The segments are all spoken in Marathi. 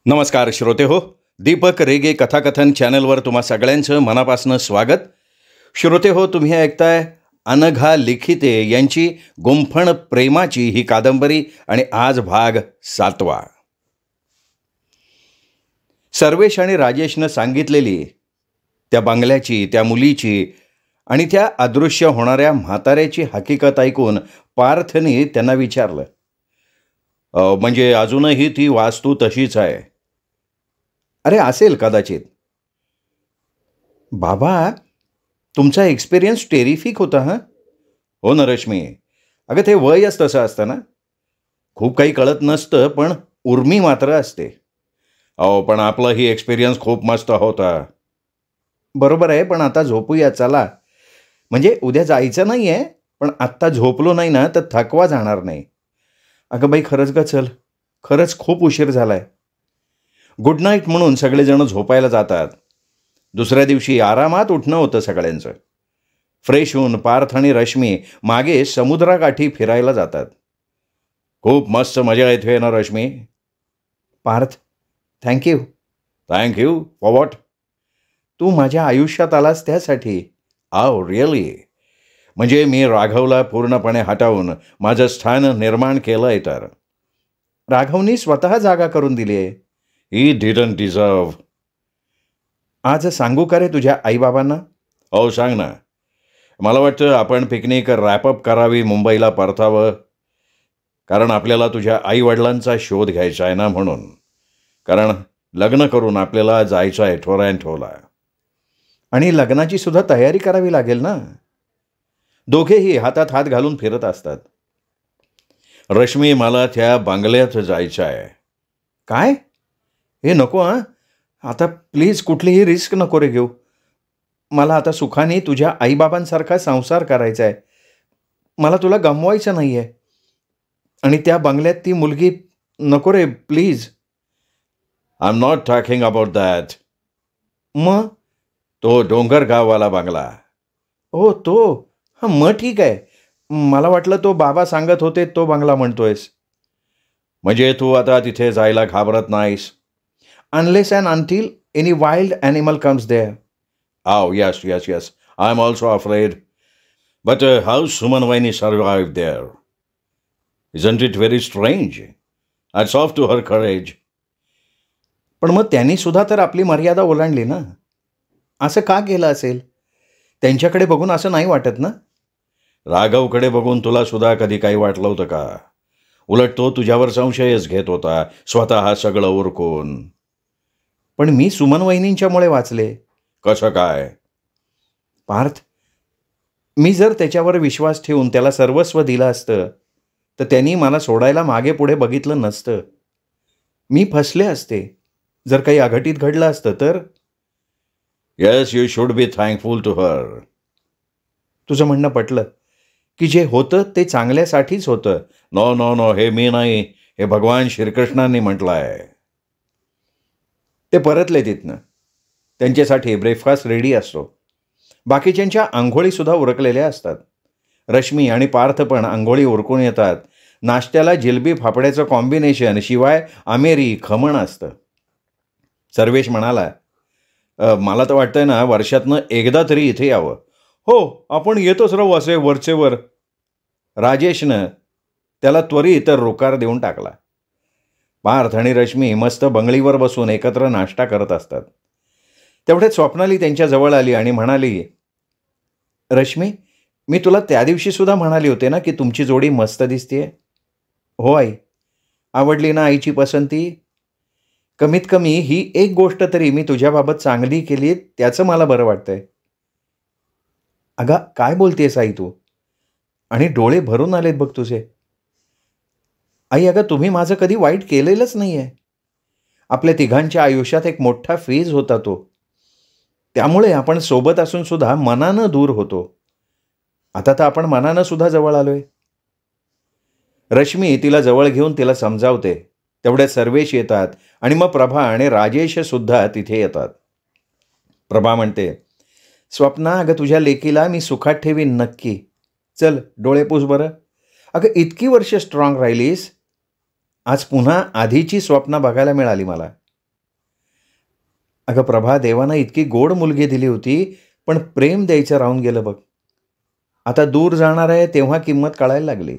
नमस्कार श्रोते हो. दीपक रेगे कथाकथन चॅनलवर तुम्हा सगळ्यांचं मनापासून स्वागत. श्रोते हो, तुम्ही ऐकताय अनघा लिखिते यांची गुंफण प्रेमाची ही कादंबरी आणि आज भाग 7वा. सर्वेश आणि राजेशनं सांगितलेली त्या बंगल्याची, त्या मुलीची आणि त्या अदृश्य होणाऱ्या म्हाताऱ्याची हकीकत ऐकून पार्थने त्यांना विचारलं, म्हणजे अजूनही ती वास्तू तशीच आहे?" "अरे असेल कदाचित." "बाबा, तुमचा एक्सपिरियन्स टेरिफिक होता हां." "हो ना रश्मी, अगं ते वयच तसं असतं ना. खूप काही कळत नसतं, पण उर्मी मात्र असते." पण आपलाही एक्सपिरियन्स खूप मस्त होता." "बरोबर आहे, पण आता झोपूया चला. म्हणजे उद्या जायचं नाही आहे, पण आत्ता झोपलो नाही ना तर थकवा जाणार नाही." "अगं बाई खरंच ग, चल. खरंच खूप उशीर झालाय." गुड नाईट म्हणून सगळेजण झोपायला जातात. दुसऱ्या दिवशी आरामात उठणं होतं सगळ्यांचं. फ्रेश होऊन पार्थ आणि रश्मी मागे समुद्राकाठी फिरायला जातात. "खूप मस्त मजा येते ना Rashmi?" "Parth, thank you." "Thank you for what?" "तू माझ्या आयुष्यात आलास त्यासाठी." रिअली? म्हणजे मी राघवला पूर्णपणे हटवून माझं स्थान निर्माण केलं आहे तर?" "राघवनी स्वतः जागा करून दिली आहे." "He didn't deserve." "आज सांगू का रे तुझ्या आईबाबांना?" "हो सांग ना. मला वाटतं आपण पिकनिक रॅपअप करावी, मुंबईला परतावं. कारण आपल्याला तुझ्या आईवडिलांचा शोध घ्यायचा आहे ना, म्हणून. कारण लग्न करून आपल्याला जायचं आहे टोरंटोला." "आणि लग्नाची सुद्धा तयारी करावी लागेल ना." दोघेही हातात हात घालून फिरत असतात. "रश्मी, मला त्या बंगल्यात जायचं आहे." "काय? हे नको हां. आता प्लीज कुठलीही रिस्क नको रे घेऊ. मला आता सुखाने तुझ्या आईबाबांसारखा संसार करायचा आहे. मला तुला गमवायचं नाही आहे. आणि त्या बंगल्यात ती मुलगी नको रे please." "I am not talking about that." "मग?" "तो डोंगरगाववाला बंगला." "हो तो. हां मग ठीक आहे. मला वाटलं तो बाबा सांगत होते तो बंगला म्हणतोयस." "म्हणजे तू आता तिथे जायला घाबरत नाहीस?" "Unless and until any wild animal comes there." "Oh, yes, yes, yes. I'm also afraid. But how Suman Vaini survived there? Isn't it very strange? Hats off to her courage." "पण मग त्यांनी सुद्धा तर आपली मर्यादा ओलांडली ना. असं का केलं असेल? त्यांच्याकडे बघून असं नाही वाटत ना?" "राघवकडे बघून तुला सुद्धा कधी काही वाटलं होतं का? उलट तो तुझ्यावर संशयच घेत होता, स्वतः सगळं उरकून." "पण मी सुमन वहिनींच्यामुळे वाचले." "कसं काय?" "पार्थ, मी जर त्याच्यावर विश्वास ठेवून त्याला सर्वस्व दिलं असतं तर त्यांनी मला सोडायला मागे पुढे बघितलं नसतं. मी फसले असते. जर काही अघटित घडलं असतं तर." "Yes, you should be thankful to her." "तुझं म्हणणं पटलं की जे होतं ते चांगल्यासाठीच होतं." "नो नो नो, हे मी नाही, हे भगवान श्रीकृष्णांनी म्हटलं आहे." ते परतले तिथनं. त्यांच्यासाठी ब्रेकफास्ट रेडी असतो. बाकीच्यांच्या आंघोळीसुद्धा उरकलेल्या असतात. रश्मी आणि पार्थ पण आंघोळी उरकून येतात. नाश्त्याला जिलबी फाफड्याचं कॉम्बिनेशन, शिवाय आमेरी खमण असतं. सर्वेश म्हणाला, मला तर वाटतंय ना वर्षातनं एकदा तरी इथे यावं." "हो, आपण येतच राहू असे वरचेवर." राजेशनं त्याला त्वरित रोकार देऊन टाकला. पार्थ आणि रश्मी मस्त बंगळीवर बसून एकत्र नाश्ता करत असतात. तेवढ्यात स्वप्नाली त्यांच्या जवळ आली आणि म्हणाली, "रश्मी, मी तुला त्या दिवशी सुद्धा म्हणाली होते ना की तुमची जोडी मस्त दिसतेय." "हो आई. आवडली ना आईची पसंती? कमीत कमी ही एक गोष्ट तरी मी तुझ्याबाबत चांगली केली, त्याचं मला बरं वाटतंय." "अगं काय बोलतेस आई तू?" आणि डोळे भरून आलेत बघ तुझे. "आई अगं, तुम्ही माझं कधी वाईट केलेलंच नाही आहे. आपल्या तिघांच्या आयुष्यात एक मोठा फेज होता तो. त्यामुळे आपण सोबत असून सुद्धा मनानं दूर होतो. आता तर आपण मनानं सुद्धा जवळ आलोय." रश्मी तिला जवळ घेऊन तिला समजावते. तेवढ्यात सर्वेश येतात आणि मग प्रभा आणि राजेश सुद्धा तिथे येतात. प्रभा म्हणते, "स्वप्ना, अगं तुझ्या लेकीला मी सुखात ठेवीन नक्की. चल डोळे पुस बरं. अगं इतकी वर्ष स्ट्रॉंग राहिलीस. आज पुन्हा आधीची स्वप्न बघायला मिळाली मला." अगं प्रभा, देवानं इतकी गोड मुलगी दिली होती, पण प्रेम द्यायचं राहून गेलं बघ. आता दूर जाणार आहे तेव्हा किंमत कळायला लागली.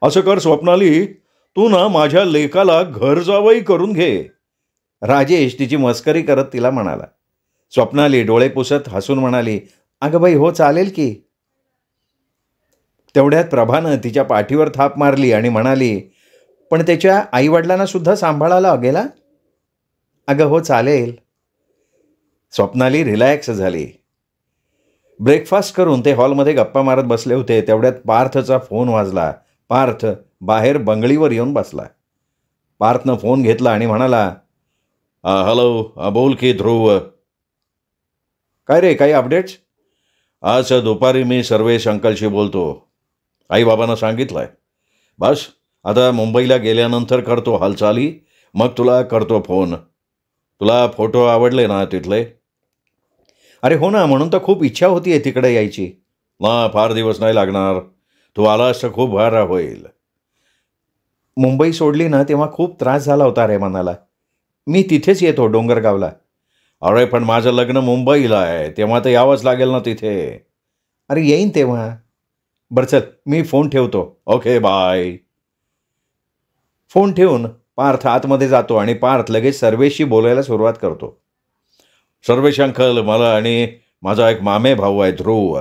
असं कर स्वप्नाली, तू ना माझ्या लेकाला घर जावई करून घे, राजेश तिची मस्करी करत तिला म्हणाला. स्वप्नाली डोळे पुसत हसून म्हणाली, अगं बाई हो, चालेल की. तेवढ्यात प्रभानं तिच्या पाठीवर थाप मारली आणि म्हणाली, पण त्याच्या आईवडिलांना सुद्धा सांभाळायला लागेल हा? अगं हो, चालेल. स्वप्नाली रिलॅक्स झाली. ब्रेकफास्ट करून ते हॉलमध्ये गप्पा मारत बसले होते. तेवढ्यात पार्थचा फोन वाजला. पार्थ बाहेर बंगलीवर येऊन बसला. पार्थनं फोन घेतला आणि म्हणाला, हॅलो, बोल की ध्रुव. काय रे, काही अपडेट्स? आज दुपारी मी सर्वेश अंकलशी बोलतो. आईबाबांना सांगितलंय. बस आता मुंबईला गेल्यानंतर करतो हालचाली, मग तुला करतो फोन. तुला फोटो आवडले ना तिथले? अरे हो ना, म्हणून तर खूप इच्छा होती तिकडे यायची. फार दिवस नाही लागणार. तू आलास तर खूप बरं होईल. मुंबई सोडली ना तेव्हा खूप त्रास झाला होता रे मनाला. मी तिथेच येतो डोंगरगावला. अरे पण माझं लग्न मुंबईला आहे, तेव्हा तर यावंच लागेल ना तिथे. अरे येईन तेव्हा. बरं चल, मी फोन ठेवतो. Okay bye. फोन ठेवून पार्थ आतमध्ये जातो आणि पार्थ लगेच सर्वेशशी बोलायला सुरुवात करतो. सर्वेश अंकल, मला आणि माझा एक मामे भाऊ आहे ध्रुव,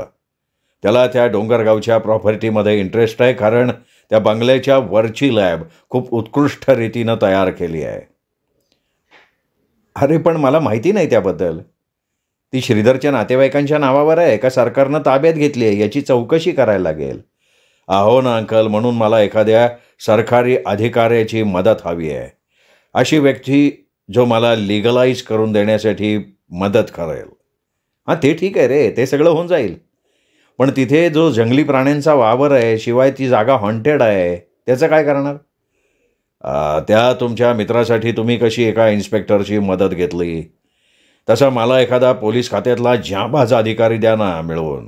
त्याला त्या डोंगरगावच्या प्रॉपर्टीमध्ये इंटरेस्ट आहे, कारण त्या बंगल्याच्या वरची लॅब खूप उत्कृष्ट रीतीनं तयार केली आहे. अरे पण मला माहिती नाही त्याबद्दल. ती श्रीधरच्या नातेवाईकांच्या नावावर आहे का सरकारनं ताब्यात घेतली आहे याची चौकशी करायला लागेल. अहो ना अंकल, म्हणून मला एखाद्या सरकारी अधिकाऱ्याची मदत हवी आहे. अशी व्यक्ती जो मला लिगलाइज करून देण्यासाठी मदत करेल. हां ते ठीक आहे रे, ते सगळं होऊन जाईल. पण तिथे जो जंगली प्राण्यांचा वावर आहे, शिवाय ती जागा हॉन्टेड आहे, त्याचं काय करणार? त्या तुमच्या मित्रासाठी तुम्ही कशी एका इन्स्पेक्टरची मदत घेतली, तसा मला एखादा पोलीस खात्यातला जाबाज अधिकारी द्या ना मिळवून,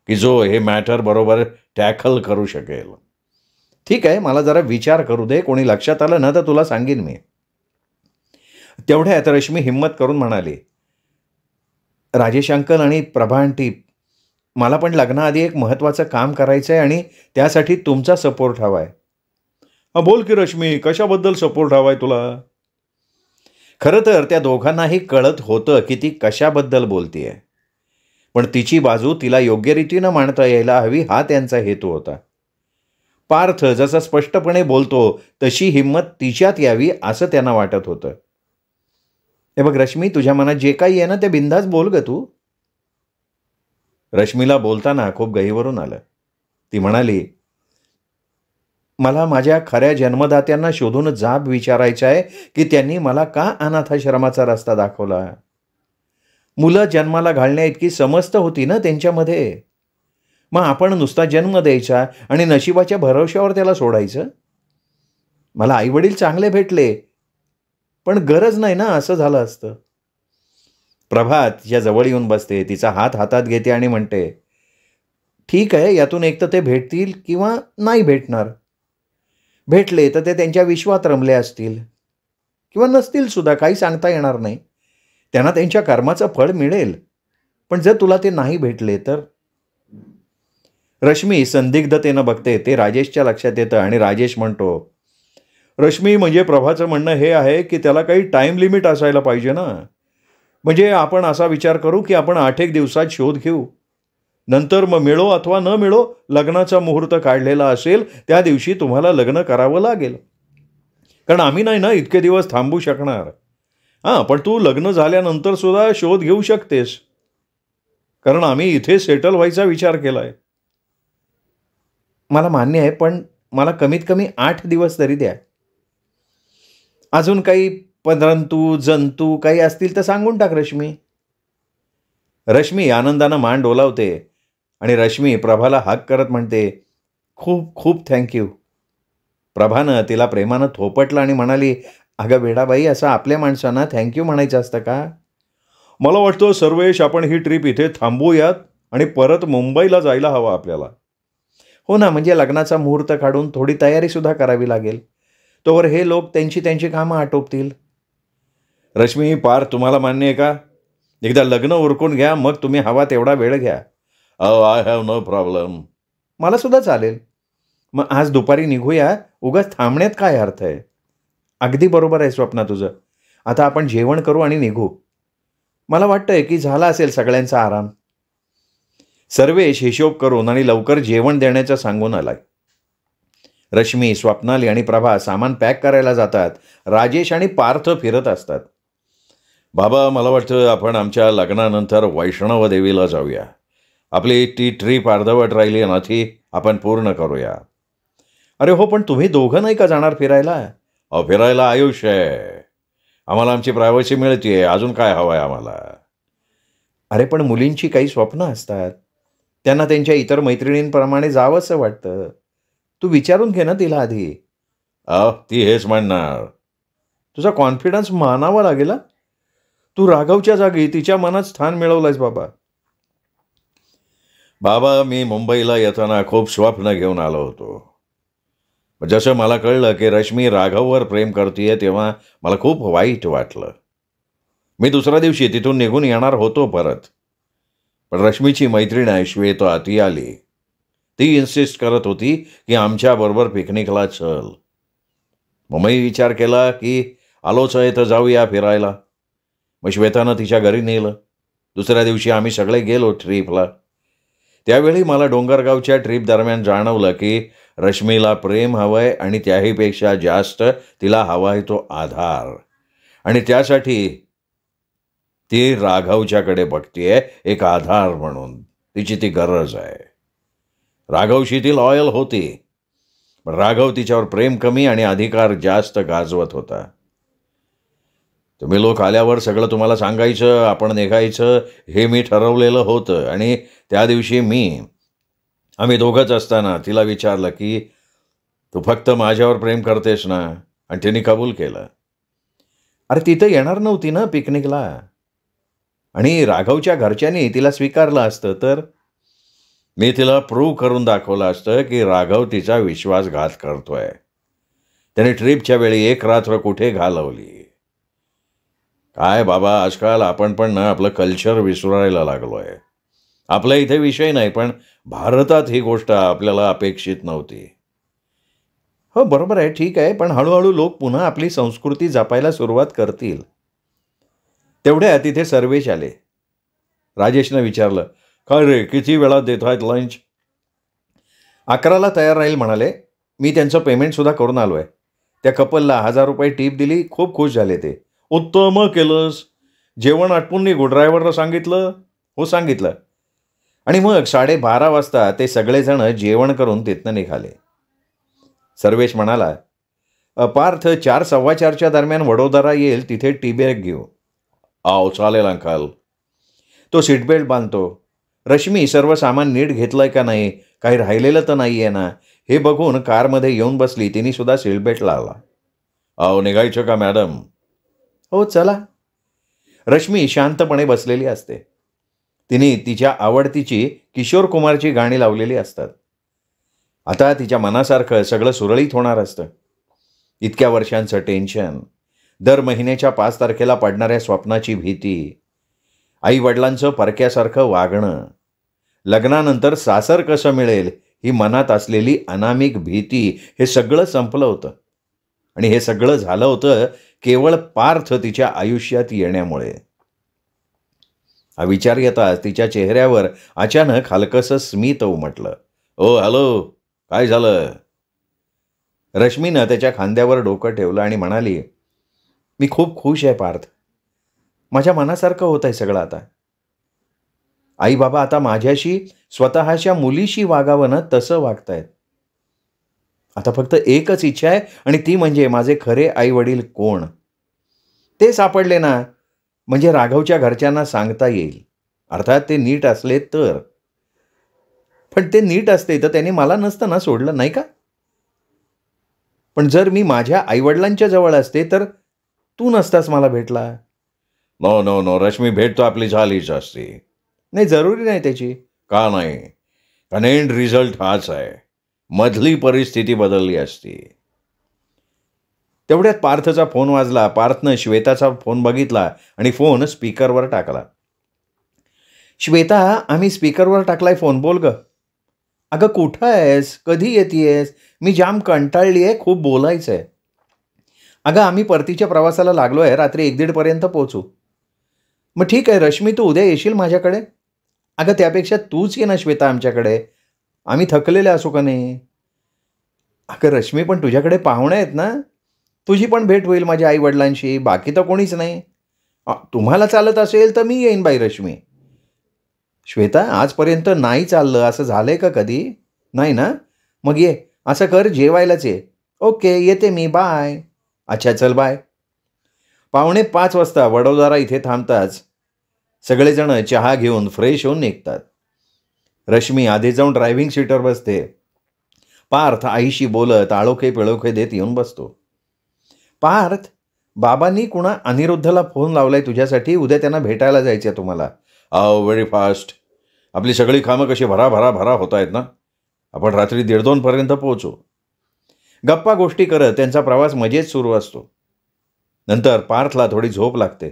की जो हे मॅटर बरोबर टॅकल करू शकेल. ठीक आहे, मला जरा विचार करू दे. कोणी लक्षात आलं ना तर तुला सांगेन मी. तेवढ्यात रश्मी हिम्मत करून म्हणाली, राजेश अंकल आणि प्रभा आंटी, मला पण लग्नाआधी एक महत्त्वाचं काम करायचं आहे आणि त्यासाठी तुमचा सपोर्ट हवा आहे. बोल की रश्मी, कशाबद्दल सपोर्ट हवा आहे तुला? खरं तर त्या दोघांनाही कळत होतं की ती कशाबद्दल बोलतीये, पण तिची बाजू तिला योग्य रीतीनं मांडता यायला हवी हा त्यांचा हेतू होता. पार्थ जसा स्पष्टपणे बोलतो तशी हिंमत तिच्यात यावी असं त्यांना वाटत होतं. हे बघ रश्मी, तुझ्या मनात जे काही आहे ना ते बिनधास्त बोल ग तू. रश्मीला बोलताना खूप गहिवरून आलं. ती म्हणाली, मला माझ्या खऱ्या जन्मदात्यांना शोधून जाब विचारायचा आहे की त्यांनी मला का अनाथाश्रमाचा रस्ता दाखवला. मुलं जन्माला घालण्या इतकी समजत होती ना त्यांच्यामध्ये. मग आपण नुसता जन्म द्यायचा आणि नशिबाच्या भरवशावर त्याला सोडायचं. मला आईवडील चांगले भेटले, पण गरज नाही ना असं झालं असतं. प्रभात तिच्या जवळ येऊन बसते, तिचा हात हातात घेते आणि म्हणते, ठीक आहे, यातून एक तर ते भेटतील किंवा नाही भेटणार. भेटले तर ते त्यांच्या विश्वात रमले असतील किंवा नसतील सुद्धा, काही सांगता येणार नाही. त्यांना त्यांच्या कर्माचं फळ मिळेल. पण जर तुला ते नाही भेटले तर? रश्मी संदिग्धतेनं बघते. ते राजेशच्या लक्षात येतं आणि राजेश म्हणतो, रश्मी, म्हणजे प्रभाचं म्हणणं हे आहे की त्याला काही टाईम लिमिट असायला पाहिजे ना. म्हणजे आपण असा विचार करू की आपण 8 दिवसात शोध घेऊ, नंतर मग मिळो अथवा न मिळो, लग्नाचा मुहूर्त काढलेला असेल त्या दिवशी तुम्हाला लग्न करावं लागेल. कारण आम्ही नाही ना इतके दिवस थांबू शकणार. पण तू लग्न झाल्यानंतर सुद्धा शोध घेऊ शकतेस, कारण आम्ही इथे सेटल व्हायचा विचार केलाय. मला मान्य आहे, पण मला कमीत कमी 8 दिवस तरी द्या. अजून काही परंतु जंतू काही असतील तर सांगून टाक रश्मी. रश्मी आनंदानं मान डोलावते आणि रश्मी प्रभाला हाक करत म्हणते, खूप खूप थँक्यू. प्रभानं तिला प्रेमानं थोपटलं आणि म्हणाली, अगं वेडाबाई, असं आपल्या माणसांना थँक्यू म्हणायचं असतं का? मला वाटतं सर्वेश, आपण ही ट्रिप इथे थांबवूयात आणि परत मुंबईला जायला हवं आपल्याला. हो ना, म्हणजे लग्नाचा मुहूर्त काढून थोडी तयारीसुद्धा करावी लागेल. तोवर हे लोक त्यांची कामं आटोपतील. रश्मी, पार तुम्हाला मान्य आहे का? एकदा लग्न उरकून घ्या, मग तुम्ही हवा तेवढा वेळ घ्या. I have no problem. मला सुद्धा चालेल. मग आज दुपारी निघूया. उगाच थांबण्यात काय अर्थ आहे? अगदी बरोबर आहे स्वप्ना तुझं. आता आपण जेवण करू आणि निघू. मला वाटतंय की झाला असेल सगळ्यांचा आराम. सर्वेश हिशोब करून आणि लवकर जेवण देण्याचं सांगून आलाय. रश्मी, स्वप्नाली आणि प्रभा सामान पॅक करायला जातात. राजेश आणि पार्थ फिरत असतात. बाबा, मला वाटतं आपण आमच्या लग्नानंतर वैष्णव देवीला जाऊया. आपली ती ट्रीप अर्धवट राहिली ना, ती आपण पूर्ण करूया. अरे हो, पण तुम्ही दोघं नाही का जाणार फिरायला? अहो, फिरायला आयुष्य आहे. आम्हाला आमची प्रायव्हसी मिळते. अजून काय हवं आहे आम्हाला? अरे पण मुलींची काही स्वप्न असतात. त्यांना त्यांच्या इतर मैत्रिणींप्रमाणे जावंसं वाटतं. तू विचारून घे ना तिला आधी. ती हेच म्हणणार. तुझा कॉन्फिडन्स मानावा लागेल हा. तू राघवच्या जागी तिच्या मनात स्थान मिळवलंयस बाबा. बाबा, मी मुंबईला येताना खूप स्वप्न घेऊन आलो होतो. जसं मला कळलं की रश्मी राघववर प्रेम करतीये, तेव्हा मला खूप वाईट वाटलं. मी दुसऱ्या दिवशी तिथून निघून येणार होतो परत. पण रश्मीची मैत्रीण आहे श्वेता, ती आली. ती इन्सिस्ट करत होती की आमच्याबरोबर पिकनिकला चल. मग मी विचार केला की आलोच आहे तर जाऊया फिरायला. मग श्वेतानं तिच्या घरी नेलं. दुसऱ्या दिवशी आम्ही सगळे गेलो ट्रीपला. त्यावेळी मला डोंगरगावच्या ट्रीप दरम्यान जाणवलं की रश्मीला प्रेम हवंय आणि त्याहीपेक्षा जास्त तिला हवा आहे तो आधार. आणि त्यासाठी ती राघवच्याकडे बघतीये एक आधार म्हणून. तिची ती गरज आहे. राघवशी ती लॉयल होती, पण राघव तिच्यावर प्रेम कमी आणि अधिकार जास्त गाजवत होता. तुम्ही लोक आल्यावर सगळं तुम्हाला सांगायचं, आपण निघायचं हे मी ठरवलेलं होतं. आणि त्या दिवशी आम्ही दोघंच असताना तिला विचारलं की तू फक्त माझ्यावर प्रेम करतेस ना? आणि तिने कबूल केलं. अरे तिथं येणार नव्हती ना पिकनिकला. आणि राघवच्या घरच्यांनी तिला स्वीकारलं असतं तर मी तिला प्रूव्ह करून दाखवलं असतं की राघव तिचा विश्वासघात करतोय. त्याने ट्रीपच्या वेळी एक रात्र कुठे घालवली. काय बाबा, आजकाल आपण पण ना आपलं कल्चर विसरायला लागलोय. आपल्या इथे विषय नाही, पण भारतात ही गोष्ट आपल्याला अपेक्षित नव्हती. हो बरोबर आहे, ठीक आहे. पण हळूहळू लोक पुन्हा आपली संस्कृती जपायला सुरुवात करतील. तेवढ्या तिथे सर्वेश आले. राजेशनं विचारलं, काय रे, किती वेळात देत आहेत लंच? 11ला तयार राहील म्हणाले. मी त्यांचं पेमेंटसुद्धा करून आलो आहे. त्या कपलला 1000 रुपये टिप दिली. खूप खुश झाले ते. उत्तम केलंस. जेवण आटपून निघू. ड्रायव्हरला सांगितलं? हो सांगितलं. आणि मग 12:30 वाजता ते सगळेजण जेवण करून तिथनं निघाले. सर्वेश म्हणाला, पार्थ 4:15च्या दरम्यान वडोदरा येईल, तिथे टी बॅग घेऊ. चालेल अंकल. तो सीटबेल्ट बांधतो. रश्मी सर्व सामान नीट घेतलंय का नाही, काही राहिलेलं तर नाही आहे ना, हे बघून कारमध्ये येऊन बसली. तिने सुद्धा सीटबेल्ट लावला. निघायचं का मॅडम? हो चला. रश्मी शांतपणे बसलेली असते. तिने तिच्या आवडतीची किशोर कुमारची गाणी लावलेली असतात. आता तिच्या मनासारखं सगळं सुरळीत होणार असतं. इतक्या वर्षांचं टेन्शन, दर महिन्याच्या 5 तारखेला पडणाऱ्या स्वप्नाची भीती, आई वडिलांचं परक्यासारखं वागणं, लग्नानंतर सासर कसं मिळेल ही मनात असलेली अनामिक भीती, हे सगळं संपलं होतं. आणि हे सगळं झालं होतं केवळ पार्थ तिच्या आयुष्यात येण्यामुळे. हा विचार येताच तिच्या चेहऱ्यावर अचानक हलकंसं स्मित उमटलं. हॅलो, काय झालं? रश्मीनं त्याच्या खांद्यावर डोकं ठेवलं आणि म्हणाली, मी खूप खुश आहे पार्थ. माझ्या मनासारखं होत आहे सगळं आता. आई बाबा आता माझ्याशी, स्वतःच्या मुलीशी वागावं ना तसं वागतायत. आता फक्त एकच इच्छा आहे, आणि ती म्हणजे माझे खरे आई वडील कोण ते सापडले ना, म्हणजे राघवच्या घरच्यांना सांगता येईल. अर्थात ते नीट असले तर. पण ते नीट असते तर त्यांनी मला नसतं ना सोडलं, नाही का? पण जर मी माझ्या आईवडिलांच्या जवळ असते तर तू नसतास मला भेटला. नो नो नो रश्मी, भेट तो आपली झालीच असती. नाही, जरुरी नाही त्याची. का नाही? कारण एंड रिझल्ट हाच आहे. मधली परिस्थिती बदलली असती. तेवढ्यात पार्थचा फोन वाजला. पार्थनं श्वेताचा फोन बघितला आणि फोन स्पीकरवर टाकला. श्वेता, आम्ही स्पीकरवर टाकलाय फोन, बोल ग. अगं कुठं आहेस, कधी येतेयस? मी जाम कंटाळली आहे, खूप बोलायचं आहे. अगं आम्ही परतीच्या प्रवासाला लागलो आहे, रात्री 1-1:30 पर्यंत पोहोचू. मग ठीक आहे रश्मी, तू उद्या येशील माझ्याकडे? अगं त्यापेक्षा तूच ये ना श्वेता आमच्याकडे, आम्ही थकलेले असू का नाही? अगं रश्मी, पण तुझ्याकडे पाहुणे आहेत ना, तुझी पण भेट होईल माझ्या आईवडिलांशी, बाकी तर कोणीच नाही. तुम्हाला चालत असेल तर मी येईन बाई रश्मी. श्वेता, आजपर्यंत नाही चाललं असं झालंय का कधी? नाही ना? मग ये, असं कर, जेवायलाच ये. ओके, येते मी, बाय. अच्छा चल बाय. 4:45 वाजता वडोदरा इथे थांबताच सगळेजण चहा घेऊन फ्रेश होऊन निघतात. रश्मी आधी जाऊन ड्रायव्हिंग सीटवर बसते. पार्थ आईशी बोलत आळोखे पिळोखे देत येऊन बसतो. पार्थ, बाबांनी कुणा अनिरुद्धला फोन लावलाय तुझ्यासाठी, उद्या त्यांना भेटायला जायचं आहे तुम्हाला. Very fast. आपली सगळी कामं कशी भरा होत आहेत ना. आपण रात्री 1:30-2 पर्यंत पोहोचू. गप्पा गोष्टी करत त्यांचा प्रवास मजेत सुरू असतो. नंतर पार्थला थोडी झोप लागते.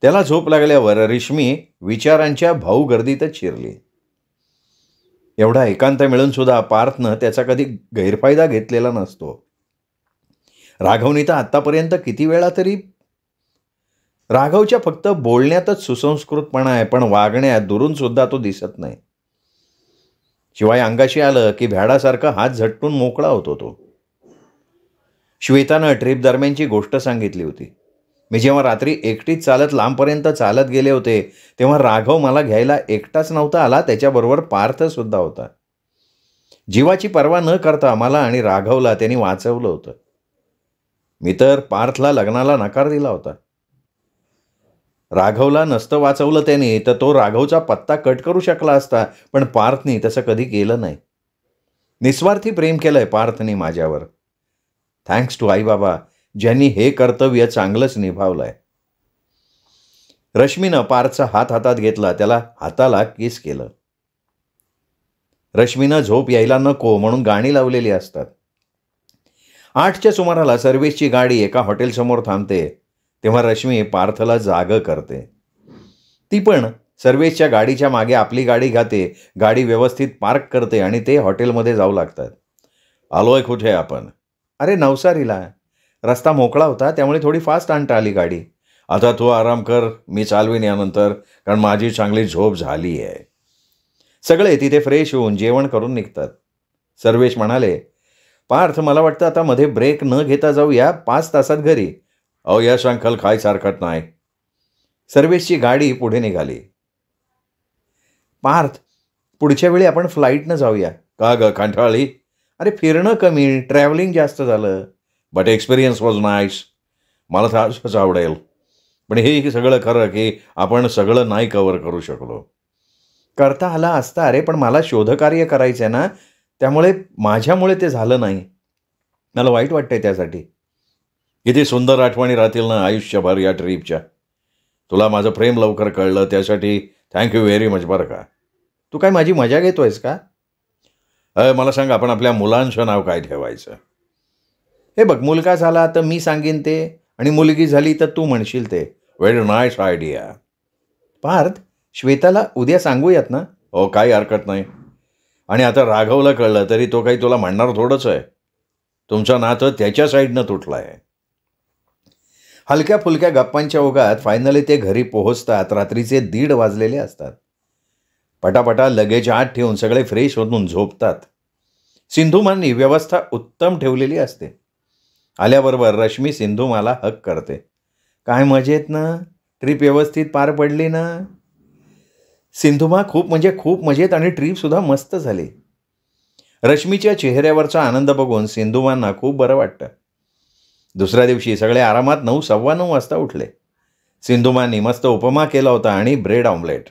त्याला झोप लागल्यावर रेश्मी विचारांच्या भाऊगर्दीतच शिरली. एवढा एकांत मिळून सुद्धा पार्थनं त्याचा कधी गैरफायदा घेतलेला नसतो. राघवनी तर आत्तापर्यंत किती वेळा तरी. राघवच्या फक्त बोलण्यातच सुसंस्कृतपणा आहे, पण वागण्यात दुरून सुद्धा तो दिसत नाही. शिवाय अंगाशी आलं की भ्याडासारखा हात झटकून मोकळा होतो तो. श्वेतानं ट्रिप दरम्यानची गोष्ट सांगितली होती. मी जेव्हा रात्री एकटीच चालत लांबपर्यंत चालत गेले होते तेव्हा राघव मला घ्यायला एकटाच नव्हता आला, त्याच्याबरोबर पार्थ सुद्धा होता. जीवाची पर्वा न करता मला आणि राघवला त्यांनी वाचवलं होतं. मी तर पार्थला लग्नाला नकार दिला होता. राघवला नसतं वाचवलं त्याने तर तो राघवचा पत्ता कट करू शकला असता, पण पार्थनी तसं कधी केलं नाही. निस्वार्थी प्रेम केलंय पार्थनी माझ्यावर. थँक्स टू आई बाबा, ज्यांनी हे कर्तव्य चांगलंच निभावलंय. रश्मीनं पार्थचा हात हातात घेतला, त्याला हाताला किस केलं. रश्मीनं झोप यायला नको म्हणून गाणी लावलेली असतात. 8च्या सुमाराला सर्व्हिसची गाडी एका हॉटेलसमोर थांबते, तेव्हा रश्मी पार्थला जागं करते. ती पण सर्व्हिसच्या गाडीच्या मागे आपली गाडी घाते, गाडी व्यवस्थित पार्क करते आणि ते हॉटेलमध्ये जाऊ लागतात. आलोय कुठे आपण? अरे नवसारीला. रस्ता मोकळा होता त्यामुळे थोडी फास्ट आणता आली गाडी. आता तू आराम कर, मी चालवीन यानंतर, कारण माझी चांगली झोप झाली आहे. सगळे तिथे फ्रेश होऊन जेवण करून निघतात. सर्वेश म्हणाले, पार्थ मला वाटतं आता मध्ये ब्रेक न घेता जाऊया, 5 तासात घरी. यश अंकल, काय हरकत नाही. सर्वेशची गाडी पुढे निघाली. पार्थ, पुढच्या वेळी आपण फ्लाईटनं जाऊया. का ग कंटाळली? अरे फिरणं कमी, ट्रॅव्हलिंग जास्त झालं. But experience was nice. मला तर असंच आवडेल. पण हे सगळं खरं की आपण सगळं नाही कवर करू शकलो. करता आला असता अरे, पण मला शोधकार्य करायचं आहे ना, त्यामुळे माझ्यामुळे ते झालं नाही. मला वाईट वाटतंय त्यासाठी. किती सुंदर आठवणी राहतील ना आयुष्यभर या ट्रीपच्या. तुला माझं प्रेम लवकर कळलं त्यासाठी थँक्यू व्हेरी मच बरं का. तू काय माझी मजा घेतोयस का? मला सांग, आपण आपल्या मुलांचं नाव काय ठेवायचं? हे बघ, मुलगा झाला तर मी सांगेन ते, आणि मुलगी झाली तर तू म्हणशील ते. Very nice idea. पार्थ, श्वेताला उद्या सांगूयात ना? काही हरकत नाही. आणि आता राघवला कळलं तरी तो काही तुला म्हणणार थोडंच आहे. तुमचं नातं त्याच्या साईडनं तुटलं आहे. हलक्या फुलक्या गप्पांच्या ओघात फायनली ते घरी पोहोचतात. रात्रीचे 1:30 वाजलेले असतात. पटापटा लगेज आत ठेवून सगळे फ्रेश होऊन झोपतात. सिंधुमांनी व्यवस्था उत्तम ठेवलेली असते. आल्याबरोबर रश्मी सिंधुमाला हक करते. काय मजेत ना? ट्रीप व्यवस्थित पार पडली ना? सिंधुमा, खूप म्हणजे खूप मजेत, आणि ट्रीपसुद्धा मस्त झाली. रश्मीच्या चेहऱ्यावरचा आनंद बघून सिंधुमांना खूप बरं वाटतं. दुसऱ्या दिवशी सगळे आरामात 9:15 वाजता उठले. सिंधुमांनी मस्त उपमा केला होता आणि ब्रेड ऑमलेट.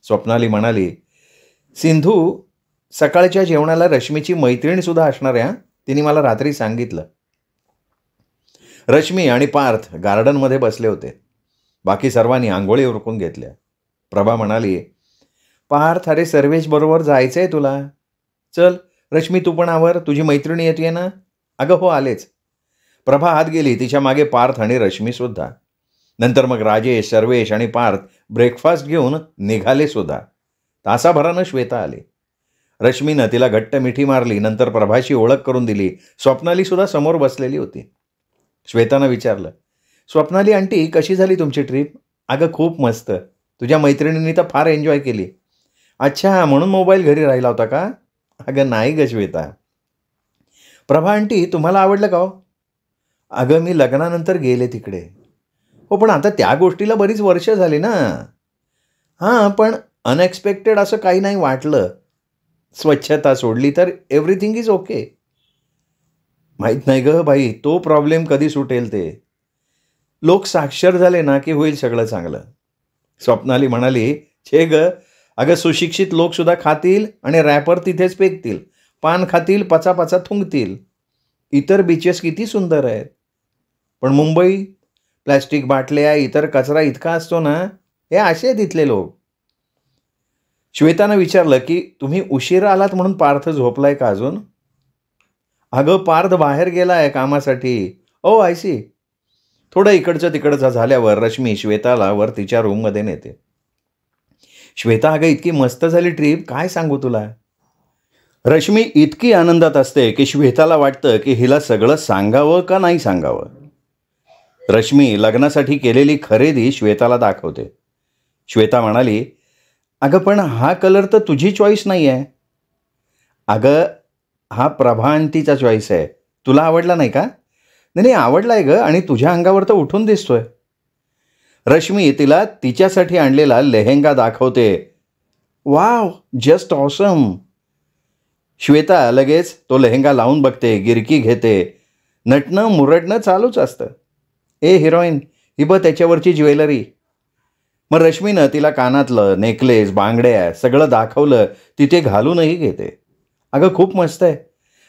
स्वप्नाली म्हणाली, सिंधू, सकाळच्या जेवणाला रश्मीची मैत्रिणीसुद्धा असणार आहे. तिने मला रात्री सांगितलं. रश्मी आणि पार्थ गार्डनमध्ये बसले होते. बाकी सर्वांनी आंघोळी उरकून घेतल्या. प्रभा म्हणाली, पार्थ, अरे सर्वेश बरोबर जायचं आहे तुला. चल रश्मी, तू पण आवर, तुझी मैत्रिणी येते ना? अगं हो, आलेच. प्रभा आत गेली, तिच्या मागे पार्थ आणि रश्मी सुद्धा. नंतर मग राजेश, सर्वेश आणि पार्थ ब्रेकफास्ट घेऊन निघाले सुद्धा. तासाभरानं श्वेता आली. रश्मीनं तिला घट्ट मिठी मारली. नंतर प्रभाची ओळख करून दिली. स्वप्नाली सुद्धा समोर बसलेली होती. श्वेतानं विचारलं, स्वप्नाली आंटी, कशी झाली तुमची ट्रीप? अगं खूप मस्त. तुझ्या मैत्रिणींनी तर फार एन्जॉय केली. अच्छा, म्हणून मोबाईल घरी राहिला होता का? अगं नाही ग श्वेता. प्रभा आंटी, तुम्हाला आवडलं का हो? अगं मी लग्नानंतर गेले तिकडे. हो, पण आता त्या गोष्टीला बरीच वर्ष झाली ना. हां, पण अनएक्सपेक्टेड असं काही नाही वाटलं. स्वच्छता सोडली तर एव्हरीथिंग इज ओके. माहीत नाही ग बाई, तो प्रॉब्लेम कधी सुटेल ते. लोक साक्षर झाले ना की होईल सगळं चांगलं. स्वप्नाली म्हणाली, छे ग, अगं सुशिक्षित लोक सुद्धा खातील आणि रॅपर तिथेच फेकतील. पान खातील, पचापचा थुंकतील. इतर बीचेस किती सुंदर आहेत. पण मुंबई, प्लॅस्टिक बाटल्या, इतर कचरा इतका असतो ना, हे असे आहेत इथले लोक. श्वेतानं विचारलं की तुम्ही उशिरा आलात म्हणून पार्थ झोपलाय का अजून? अगं पार्थ बाहेर गेलाय कामासाठी. ओ आय सी. थोडं इकडचं तिकडचं झाल्यावर रश्मी श्वेताला वर तिच्या रूममध्ये नेते. श्वेता, अगं इतकी मस्त झाली ट्रीप, काय सांगू तुला. रश्मी इतकी आनंदात असते की श्वेताला वाटतं की हिला सगळं सांगावं का नाही सांगावं. रश्मी लग्नासाठी केलेली खरेदी श्वेताला दाखवते. श्वेता म्हणाली, अगं पण हा कलर तर तुझी चॉईस नाही आहे. अगं हा प्रभा आंटीचा चॉईस आहे. तुला आवडला नाही का? नाही आवडला आहे ग, आणि तुझ्या अंगावर तर उठून दिसतोय. रश्मी तिला तिच्यासाठी आणलेला लेहेंगा दाखवते. Wow, just awesome. श्वेता लगेच तो लेहेंगा लावून बघते, गिरकी घेते. नटणं मुरडणं चालूच असतं. ए हिरोईन, ही बघ त्याच्यावरची ज्वेलरी. मग रश्मीनं तिला कानातलं, नेकलेस, बांगड्या सगळं दाखवलं. तिथे घालूनही घेते. अगं खूप मस्त आहे.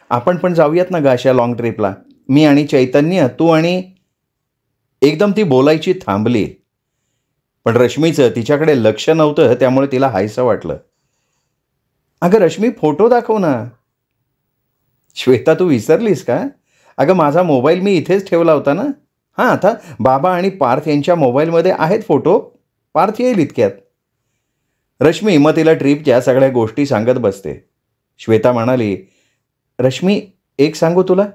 आपण पण जाऊयात ना ग अशा लॉंग ट्रिपला. मी आणि चैतन्य, तू आणि. एकदम ती बोलायची थांबली. पण रश्मीचं तिच्याकडे लक्ष नव्हतं, त्यामुळे तिला हायसं वाटलं. अगं रश्मी, फोटो दाखव ना. श्वेता, तू विसरलीस का? अगं माझा मोबाईल मी इथेच ठेवला होता ना. हां, आता बाबा आणि पार्थ यांच्या मोबाईलमध्ये आहेत फोटो. पार्थ येईल इतक्यात. रश्मी मग तिला ट्रीपच्या सगळ्या गोष्टी सांगत बसते. श्वेता म्हणाली, रश्मी एक सांगू तुला,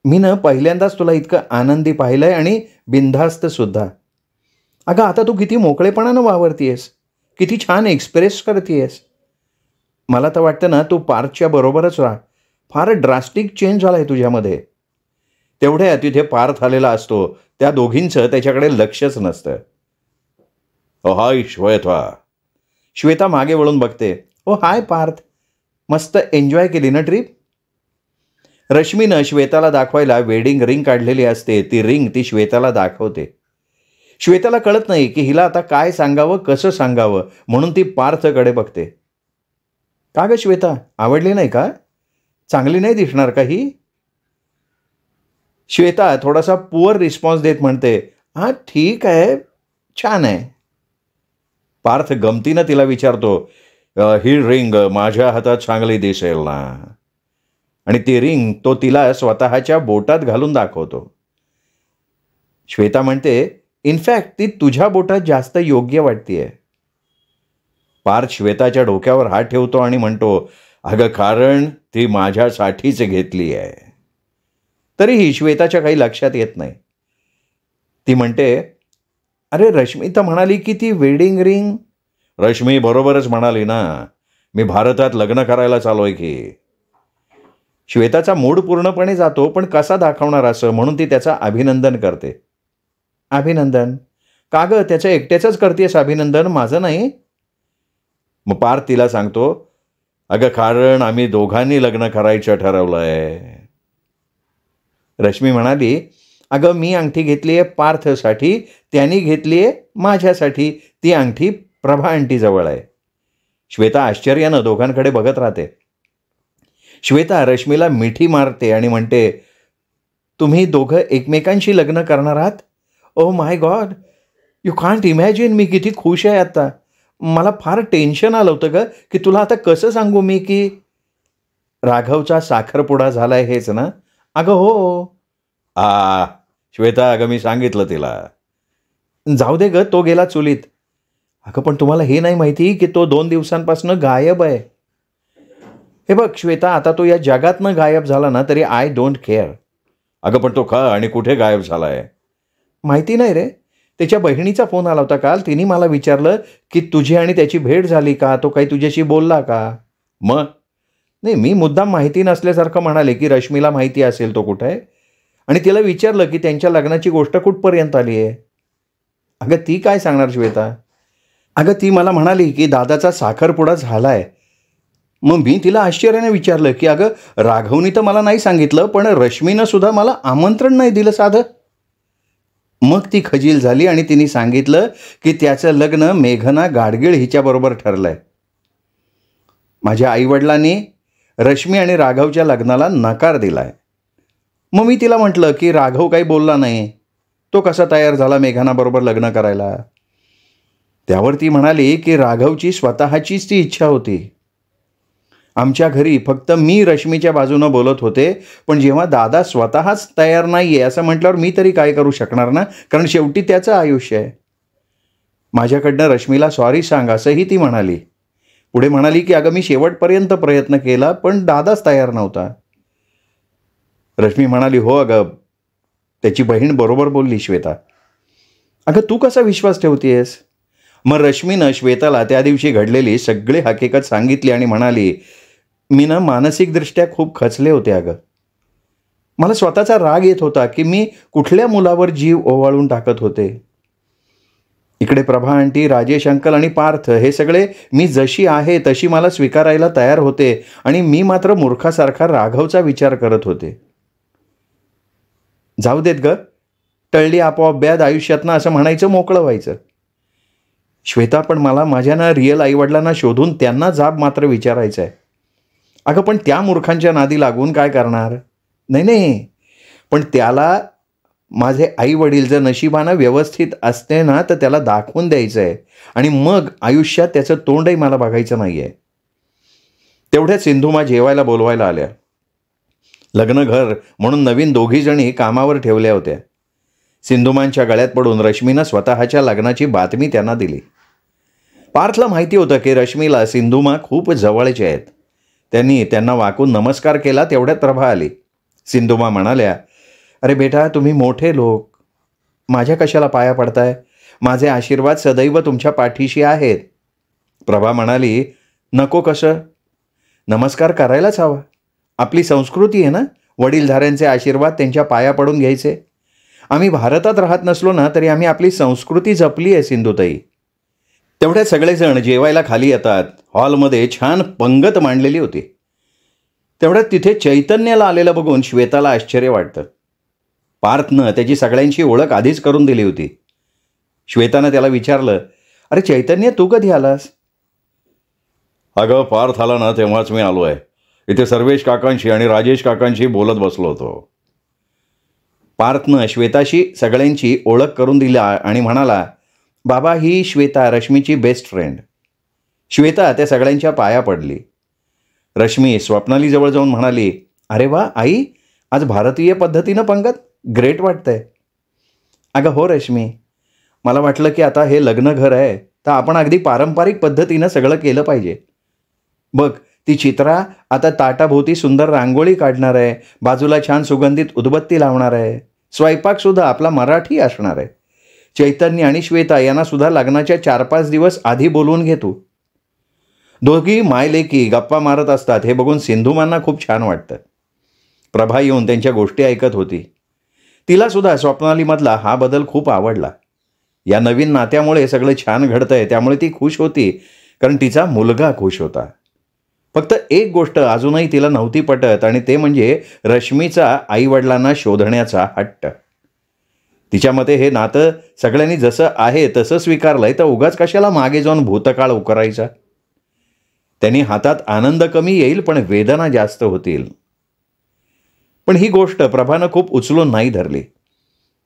मी ना पहिल्यांदाच तुला इतकं आनंदी पाहिलंय आणि बिनधास्त सुद्धा. अगं आता तू किती मोकळेपणानं वावरतीयस, किती छान एक्सप्रेस करतीयस. मला तर वाटतं ना तू पार्थच्या बरोबरच राहा. फार ड्रास्टिक चेंज झाला आहे तुझ्यामध्ये. तेवढ्या तिथे पार्थ आलेला असतो, त्या दोघींचं त्याच्याकडे लक्षच नसतं. हाय श्वेता. श्वेता मागे वळून बघते. ओ हाय पार्थ, मस्त एन्जॉय केली ना ट्रीप. रश्मीनं श्वेताला दाखवायला वेडिंग रिंग काढलेली असते. ती रिंग ती श्वेताला दाखवते. श्वेताला कळत नाही की हिला आता काय सांगावं, कसं सांगावं, म्हणून ती पार्थकडे बघते. का ग श्वेता, आवडली नाही का? चांगली नाही दिसणार का ही? श्वेता थोडासा पुअर रिस्पॉन्स देत म्हणते, हां ठीक आहे, छान आहे. पार्थ गमतीनं तिला विचारतो, ही रिंग माझ्या हातात चांगली दिसेल ना? आणि ती रिंग तो तिला स्वतःच्या बोटात घालून दाखवतो. श्वेता म्हणते, इनफॅक्ट ती तुझ्या बोटात जास्त योग्य वाटतेय. पार्थ श्वेताच्या डोक्यावर हात ठेवतो आणि म्हणतो, अगं कारण ती माझ्यासाठीच घेतली आहे. तरीही श्वेताच्या काही लक्षात येत नाही. ती म्हणते, अरे रश्मी तर म्हणाली की ती वेडिंग रिंग. रश्मी बरोबरच म्हणाली ना, मी भारतात लग्न करायला चालोय की. श्वेताचा मूड पूर्णपणे जातो, पण कसा दाखवणार असं, म्हणून ती त्याचा अभिनंदन करते. अभिनंदन? का गं, त्याचं एकट्याचंच करतेस अभिनंदन, माझं नाही? मग पार्थ तिला सांगतो, अगं कारण आम्ही दोघांनी लग्न करायचं ठरवलंय. रश्मी म्हणाली, अगं मी अंगठी घेतली आहे पार्थसाठी, त्यांनी घेतली आहे माझ्यासाठी. ती अंगठी प्रभा आंटीजवळ आहे. श्वेता आश्चर्यानं दोघांकडे बघत राहते. श्वेता रश्मीला मिठी मारते आणि म्हणते, तुम्ही दोघं एकमेकांशी लग्न करणार आहात? Oh my god, you can't imagine. मी किती खुश आहे आता. मला फार टेन्शन आलं होतं ग की तुला आता कसं सांगू मी की राघवचा साखरपुडा झालाय हेच ना? अगं हो, आ श्वेता, अगं मी सांगितलं तिला. जाऊ दे ग, तो गेला चुलीत. अगं पण तुम्हाला हे नाही माहिती की तो 2 दिवसांपासून गायब आहे. हे बघ श्वेता, आता तो या जगातनं गायब झाला ना तरी आय डोंट केअर. अगं पण तो का आणि कुठे गायब झालाय? माहिती नाही रे. त्याच्या बहिणीचा फोन आला होता काल. तिने मला विचारलं की तुझी आणि त्याची भेट झाली का, तो काही तुझ्याशी बोलला का. मग नाही, मी मुद्दाम माहिती नसल्यासारखं म्हणाले की रश्मीला माहिती असेल तो कुठे आहे, आणि तिला विचारलं की त्यांच्या लग्नाची गोष्ट कुठपर्यंत आली आहे. अगं ती काय सांगणार श्वेता. अगं ती मला म्हणाली की दादाचा साखरपुडा झालाय. मग मी तिला आश्चर्याने विचारलं की अगं राघवनी तर मला नाही सांगितलं, पण रश्मीनं सुद्धा मला आमंत्रण नाही दिलं साधं. मग ती खजील झाली आणि तिने सांगितलं की त्याचं लग्न मेघना गाडगीळ हिच्याबरोबर ठरलंय. माझ्या आईवडिलांनी रश्मी आणि राघवच्या लग्नाला नकार दिलाय. मग मी तिला म्हटलं की राघव काही बोलला नाही, तो कसा तयार झाला मेघनाबरोबर लग्न करायला. त्यावर ती म्हणाली की राघवची स्वतःचीच ती इच्छा होती. आमच्या घरी फक्त मी रश्मीच्या बाजूनं बोलत होते, पण जेव्हा दादा स्वतःच तयार नाही आहे असं म्हटल्यावर मी तरी काय करू शकणार ना, कारण शेवटी त्याचं आयुष्य आहे. माझ्याकडनं रश्मीला सॉरी सांग असंही ती म्हणाली. पुढे म्हणाली की अगं मी शेवटपर्यंत प्रयत्न केला पण दादाच तयार नव्हता. रश्मी म्हणाली हो अगं, त्याची बहीण बरोबर बोलली श्वेता. अगं तू कसा विश्वास ठेवतेस. मग रश्मीनं श्वेताला त्या दिवशी घडलेली सगळी हकीकत सांगितली आणि म्हणाली मी ना मानसिकदृष्ट्या खूप खचले होते. अगं मला स्वतःचा राग येत होता की मी कुठल्या मुलावर जीव ओवाळून टाकत होते. इकडे प्रभा आंटी, राजेश अंकल आणि पार्थ हे सगळे मी जशी आहे तशी मला स्वीकारायला तयार होते, आणि मी मात्र मूर्खासारखा राघवचा विचार करत होते. जाऊ देत ग, टळली आपोआप ब्याद आयुष्यातनं असं म्हणायचं, मोकळं व्हायचं. श्वेता, पण मला माझ्या ना रिअल आईवडिलांना शोधून त्यांना जाब मात्र विचारायचं आहे. अगं पण त्या मूर्खांच्या नादी लागून काय करणार. नाही नाही, पण त्याला माझे आई वडील जर नशिबानं व्यवस्थित असते ना तर त्याला दाखवून द्यायचं आहे, आणि मग आयुष्यात त्याचं तोंडही मला बघायचं नाही आहे. तेवढ्यात सिंधुमा जेवायला बोलवायला आल्या. लग्न घर म्हणून नवीन दोघीजणी कामावर ठेवल्या होत्या. सिंधुमांच्या गळ्यात पडून रश्मीनं स्वतःच्या लग्नाची बातमी त्यांना दिली. पार्थला माहिती होतं की रश्मीला सिंधुमा खूप जवळचे आहेत. त्यांना वाकून नमस्कार केला. तेवढ्यात प्रभा आली. सिंधुमा म्हणाल्या अरे बेटा, तुम्ही मोठे लोक, माझ्या कशाला पाया पडताय. माझे आशीर्वाद सदैव तुमच्या पाठीशी आहेत. प्रभा म्हणाली नको, कसं, नमस्कार करायलाच हवा. आपली संस्कृती आहे ना, वडीलधाऱ्यांचे आशीर्वाद त्यांच्या पाया पडून घ्यायचे. आम्ही भारतात राहत नसलो ना तरी आम्ही आपली संस्कृती जपली आहे सिंधुताई. तेवढ्यात सगळेजण जेवायला खाली येतात. हॉलमध्ये छान पंगत मांडलेली होती. तेवढ्यात तिथे चैतन्याला आलेलं बघून श्वेताला आश्चर्य वाटतं. पार्थनं त्याची सगळ्यांची ओळख आधीच करून दिली होती. श्वेतानं त्याला विचारलं अरे चैतन्य, तू कधी आलास. अगं पार्थ आला ना तेव्हाच मी आलो आहे. इथे सर्वेश काकांशी आणि राजेश काकांशी बोलत बसलो होतो. पार्थनं श्वेताशी सगळ्यांची ओळख करून दिली आणि म्हणाला बाबा, ही श्वेता, रश्मीची बेस्ट फ्रेंड. श्वेता त्या सगळ्यांच्या पाया पडली. रश्मी स्वप्नालीजवळ जाऊन म्हणाली अरे वा आई, आज भारतीय पद्धतीनं पंगत, ग्रेट वाटतंय. अगं हो रश्मी, मला वाटलं की आता हे लग्न घर आहे तर आपण अगदी पारंपरिक पद्धतीनं सगळं केलं पाहिजे. बघ, ती चित्रा आता ताटाभोवती सुंदर रांगोळी काढणार आहे, बाजूला छान सुगंधित उदबत्ती लावणार आहे, स्वयंपाकसुद्धा आपला मराठी असणार आहे. चैतन्य आणि श्वेता यांना सुद्धा लग्नाच्या 4-5 दिवस आधी बोलवून घे तू. दोघी मायलेकी गप्पा मारत असतात हे बघून सिंधुमांना खूप छान वाटतं. प्रभा येऊन त्यांच्या गोष्टी ऐकत होती. तिला सुद्धा स्वप्नालीमधला हा बदल खूप आवडला. या नवीन नात्यामुळे सगळं छान घडतंय त्यामुळे ती खुश होती, कारण तिचा मुलगा खुश होता. फक्त एक गोष्ट अजूनही तिला नव्हती पटत, आणि ते म्हणजे रश्मीचा आईवडिलांना शोधण्याचा हट्ट. तिच्या मते हे नातं सगळ्यांनी जसं आहे तसं स्वीकारलंय तर उगाच कशाला मागे जाऊन भूतकाळ उकरायचा. त्यांनी हातात आनंद कमी येईल पण वेदना जास्त होतील. पण ही गोष्ट प्रभानं खूप उचलून नाही धरली.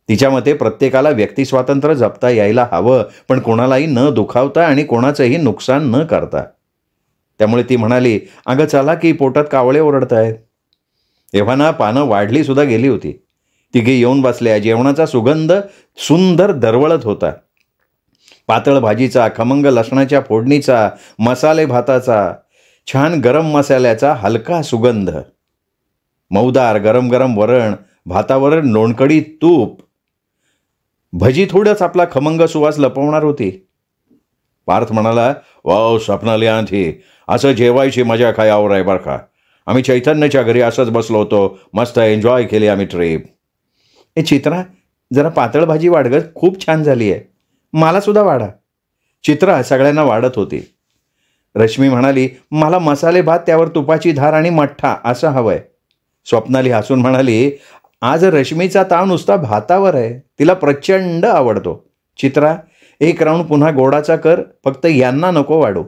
तिच्या मते प्रत्येकाला व्यक्तिस्वातंत्र्य जपता यायला हवं, पण कोणालाही न दुखावता आणि कोणाचंही नुकसान न करता. त्यामुळे ती म्हणाली अगं चला की, पोटात कावळे ओरडत आहेत. एव्हाना पानं वाढली सुद्धा गेली होती. तिघे येऊन बसल्या. जेवणाचा सुगंध सुंदर दरवळत होता. पातळ भाजीचा, खमंग लसणाच्या फोडणीचा, मसाले भाताचा, छान गरम मसाल्याचा हलका सुगंध, मऊदार गरम गरम वरण, भातावर लोणकडी तूप, भजी थोडंच आपला खमंग सुवास लपवणार होती. पार्थ म्हणाला, वाव स्वप्नाली आंधी, असं जेवायची मजा काय आवर आहे बरं का. आम्ही चैतन्याच्या घरी असंच बसलो होतो, मस्त एन्जॉय केली आम्ही ट्रिप. हे चित्रा, जरा पातळ भाजी वाढ ग, खूप छान झाली आहे. मला सुद्धा वाढा. चित्रा सगळ्यांना वाढत होती. रश्मी म्हणाली, मला मसाले भात, त्यावर तुपाची धार आणि मठ्ठा असं हवंय. स्वप्नाली हसून म्हणाली, आज रश्मीचा ताव नुसता भातावर आहे, तिला प्रचंड आवडतो. चित्रा, एक राऊंड पुन्हा गोडाचा कर, फक्त यांना नको वाढू.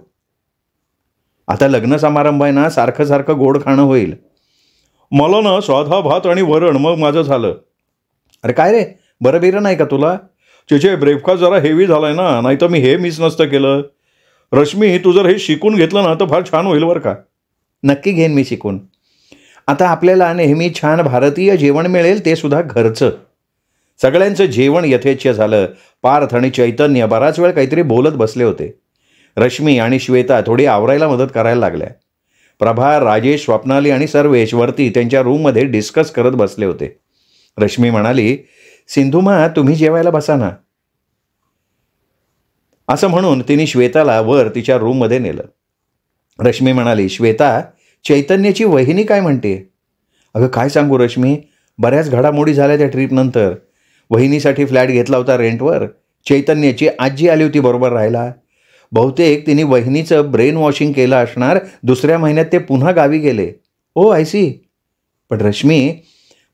आता लग्न समारंभ आहे ना, सारखं सारखं गोड खाणं होईल. मला ना साधा भात आणि वरण, मग माझं झालं. अरे काय रे, बरं बिरं नाही का तुला? चेचे, ब्रेकफास्ट जरा हेवी झालाय ना, नाही तर मी हे मिस नसतं केलं. रश्मी, तू जर हे शिकून घेतलं ना तर फार छान होईल बरं का. नक्की घेईन मी शिकून. आता आपल्याला नेहमी छान भारतीय जेवण मिळेल, ते सुद्धा घरचं. सगळ्यांचं जेवण यथेच्छ झालं. पार्थ आणि चैतन्य बराच वेळ काहीतरी बोलत बसले होते. रश्मी आणि श्वेता थोडी आवरायला मदत करायला लागल्या. प्रभा, राजेश, स्वप्नाली आणि सर्वेश वरती त्यांच्या रूममध्ये डिस्कस करत बसले होते. रश्मी म्हणाली, सिंधुमा, तुम्ही जेवायला बसा ना. असं म्हणून तिने श्वेताला वर तिच्या रूममध्ये नेलं. रश्मी म्हणाली, श्वेता, चैतन्याची वहिनी काय म्हणते? अगं काय सांगू रश्मी, बऱ्याच घडामोडी झाल्या त्या ट्रीपनंतर. वहिनीसाठी फ्लॅट घेतला होता रेंटवर. चैतन्याची आजी आली होती बरोबर राहायला. बहुतेक तिने वहिनीचं ब्रेन वॉशिंग केलं असणार. दुसऱ्या महिन्यात ते पुन्हा गावी गेले. ओ आय सी. पण रश्मी,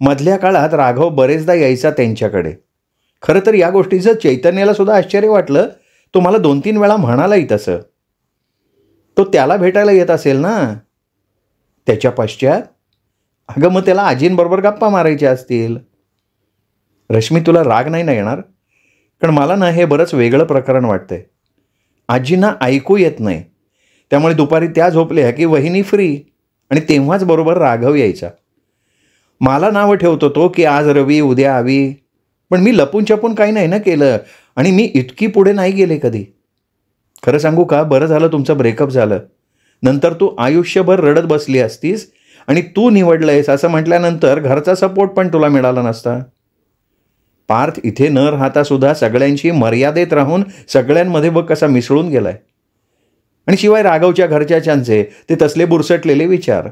मधल्या काळात राघव बरेचदा यायचा त्यांच्याकडे. खरं तर या गोष्टीचं चैतन्याला सुद्धा आश्चर्य वाटलं. तो मला 2-3 वेळा म्हणालाही तसं. तो त्याला भेटायला येत असेल ना. त्याच्या पश्चात, अगं मग त्याला आजींबरोबर गप्पा मारायच्या असतील. रश्मी, तुला राग नाही ना येणार? कारण मला ना हे बरंच वेगळं प्रकरण वाटतंय. आजींना ऐकू येत नाही, त्यामुळे दुपारी त्या झोपल्या की वहिनी फ्री, आणि तेव्हाच बरोबर राघव यायचा. मला नावं ठेवतो तो की आज रवी, उद्या आवी. पण मी लपून छपून काही नाही ना केलं, आणि मी इतकी पुढे नाही गेले कधी. खरं सांगू का, बरं झालं तुमचं ब्रेकअप झालं. नंतर तू आयुष्यभर रडत बसली असतीस, आणि तू निवडलंयस असं म्हटल्यानंतर घरचा सपोर्ट पण तुला मिळाला नसता. पार्थ इथे न राहता सुद्धा सगळ्यांशी मर्यादेत राहून सगळ्यांमध्ये बघ कसा मिसळून गेलाय. आणि शिवाय राघवच्या घरच्याच्यांचे ते तसले बुरसटलेले विचार.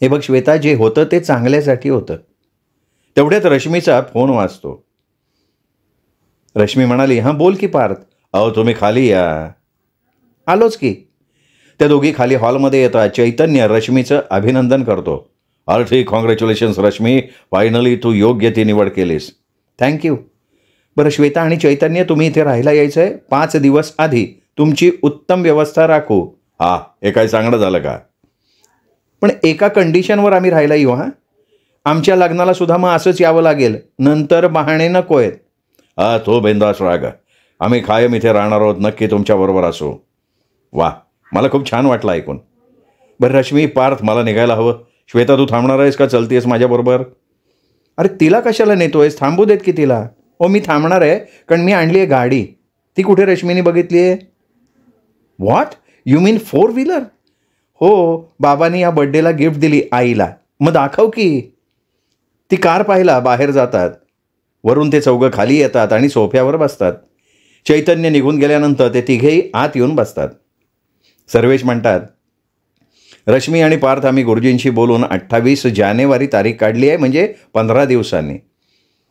हे बघ श्वेता, जे होतं ते चांगल्यासाठी होतं. तेवढ्यात रश्मीचा फोन वाजतो. रश्मी म्हणाली, हां बोल की पार्थ. अहो तुम्ही खाली या. आलोच की. त्या दोघी खाली हॉलमध्ये येतात. चैतन्य रश्मीचं अभिनंदन करतो. ऑल ठीक, कॉंग्रॅच्युलेशन्स रश्मी, फायनली तू योग्य ती निवड केलीस. थँक्यू. बरं श्वेता आणि चैतन्य, तुम्ही इथे राहायला यायचं आहे. 5 दिवस आधी तुमची उत्तम व्यवस्था राखू. हा, हे काय चांगलं झालं का? पण एका कंडिशनवर आम्ही राहायला येऊ. हां, आमच्या लग्नाला सुद्धा मग असंच यावं लागेल. नंतर बहाणे नको आहेत. हा, तो बिंदास राग. आम्ही कायम इथे राहणार आहोत, नक्की तुमच्याबरोबर असू. वा, मला खूप छान वाटलं ऐकून. बरं रश्मी, पार्थ, मला निघायला हवं. श्वेता, तू थांबणार आहेस का चलतीयस माझ्याबरोबर? अरे तिला कशाला नेतोयस, थांबू देत की तिला. हो मी थांबणार आहे, कारण मी आणली आहे गाडी. ती कुठे रश्मीने बघितली आहे? What, you mean 4 wheeler? हो, बाबांनी या बड्डेला गिफ्ट दिली आईला. मग दाखव की. ती कार पाहिला बाहेर जातात. वरून ते चौघं खाली येतात आणि सोफ्यावर बसतात. चैतन्य निघून गेल्यानंतर ते तिघेही आत येऊन बसतात. सर्वेश म्हणतात, रश्मी आणि पार्थ, आम्ही गुरुजींशी बोलून 28 जानेवारी तारीख काढली आहे, म्हणजे 15 दिवसांनी.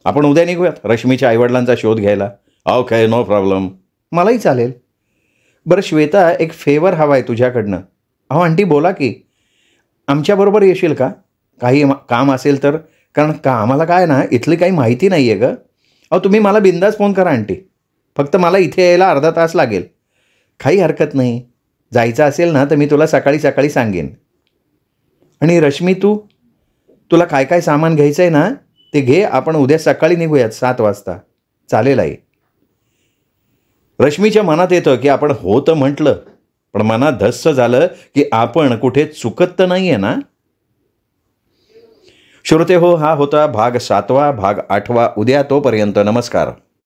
आपण उद्या निघूयात रश्मीच्या आईवडिलांचा शोध घ्यायला. Okay, no problem. मलाही चालेल. बरं श्वेता, एक फेवर हवा आहे तुझ्याकडनं. अहो आंटी बोला की. आमच्याबरोबर येशील का? काही काम असेल तर. कारण का आम्हाला काय ना इथली काही माहिती नाही आहे गं. अहो तुम्ही मला बिंदास फोन करा आंटी. फक्त मला इथे यायला अर्धा तास लागेल. काही हरकत नाही. जायचं असेल ना तर मी तुला सकाळी सकाळी सांगेन. आणि रश्मी, तुला काय काय सामान घ्यायचं आहे ना ते घे. आपण उद्या सकाळी निघूयात 7 वाजता. चालेल आई. रश्मीच्या मनात येतं की आपण हो तर म्हटलं, पण मनात धस्स झालं की आपण कुठे चुकत तर नाही आहे ना. श्रोते हो, हा होता भाग 7वा. भाग 8वा उद्या. तोपर्यंत नमस्कार.